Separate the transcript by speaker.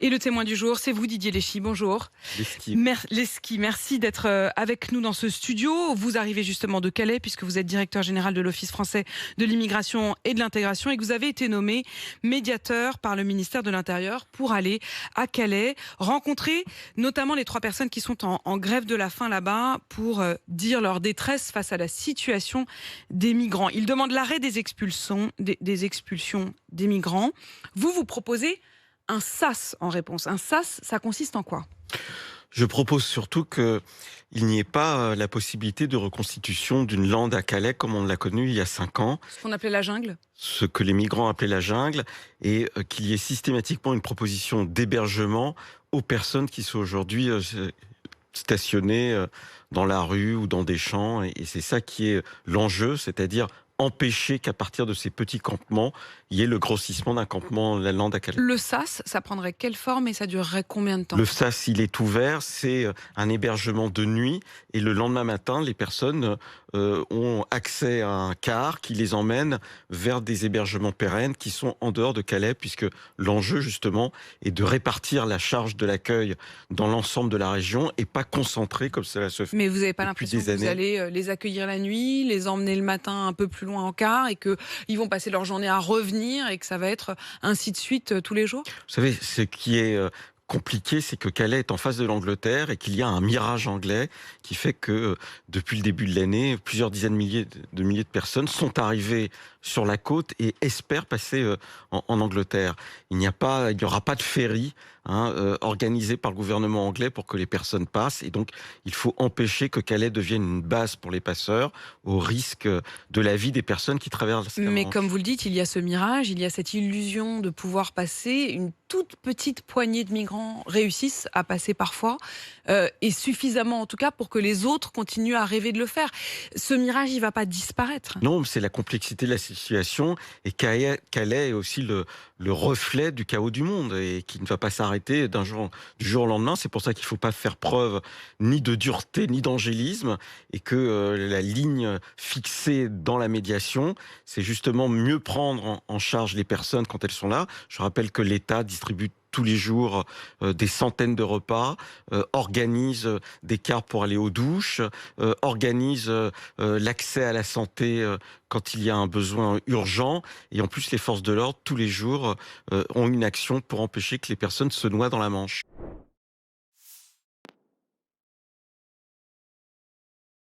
Speaker 1: Et le témoin du jour, c'est vous, Didier Leschi. Bonjour.
Speaker 2: L'esquive.
Speaker 1: Leschi, merci d'être avec nous dans ce studio. Vous arrivez justement de Calais, puisque vous êtes directeur général de l'Office français de l'immigration et de l'intégration, et que vous avez été nommé médiateur par le ministère de l'Intérieur pour aller à Calais, rencontrer notamment les 3 personnes qui sont en grève de la faim là-bas, pour dire leur détresse face à la situation des migrants. Ils demandent l'arrêt des expulsions des migrants. Vous proposez un SAS en réponse. Un SAS, ça consiste en quoi?
Speaker 2: Je propose surtout qu'il n'y ait pas la possibilité de reconstitution d'une lande à Calais comme on l'a connue il y a 5 ans,
Speaker 1: Ce qu'on appelait la jungle?
Speaker 2: ce que les migrants appelaient la jungle, et qu'il y ait systématiquement une proposition d'hébergement aux personnes qui sont aujourd'hui stationnées dans la rue ou dans des champs. Et c'est ça qui est l'enjeu, c'est-à-dire empêcher qu'à partir de ces petits campements, il y ait le grossissement d'un campement la lande à Calais.
Speaker 1: Le SAS, ça prendrait quelle forme et ça durerait combien de temps?
Speaker 2: Le SAS, il est ouvert, c'est un hébergement de nuit, et le lendemain matin, les personnes ont accès à un car qui les emmène vers des hébergements pérennes qui sont en dehors de Calais, puisque l'enjeu justement est de répartir la charge de l'accueil dans l'ensemble de la région et pas concentrer comme cela se fait
Speaker 1: Mais vous n'avez pas
Speaker 2: depuis
Speaker 1: l'impression
Speaker 2: des
Speaker 1: que vous
Speaker 2: années.
Speaker 1: allez les accueillir la nuit, les emmener le matin un peu plus loin en car, et qu'ils vont passer leur journée à revenir et que ça va être ainsi de suite tous les jours?
Speaker 2: Vous savez, ce qui est compliqué, c'est que Calais est en face de l'Angleterre et qu'il y a un mirage anglais qui fait que depuis le début de l'année, plusieurs dizaines de milliers de personnes sont arrivées sur la côte et espèrent passer en Angleterre. Il n'y aura pas de ferry organisé par le gouvernement anglais pour que les personnes passent, et donc il faut empêcher que Calais devienne une base pour les passeurs, au risque de la vie des personnes qui traversent la
Speaker 1: Mais
Speaker 2: Manche.
Speaker 1: comme vous le dites, il y a ce mirage, il y a cette illusion de pouvoir passer. Une toute petite poignée de migrants réussissent à passer parfois, et suffisamment en tout cas pour que les autres continuent à rêver de le faire. Ce mirage, il ne va pas disparaître.
Speaker 2: Non, c'est la complexité de la situation, et Calais est aussi le reflet du chaos du monde et qui ne va pas s'arrêter du jour au lendemain. C'est pour ça qu'il ne faut pas faire preuve ni de dureté ni d'angélisme, et que la ligne fixée dans la médiation, c'est justement mieux prendre en charge les personnes quand elles sont là. Je rappelle que l'État distribue tous les jours des centaines de repas, organise des cartes pour aller aux douches, organise l'accès à la santé quand il y a un besoin urgent. Et en plus, les forces de l'ordre, tous les jours, ont une action pour empêcher que les personnes se noient dans la Manche.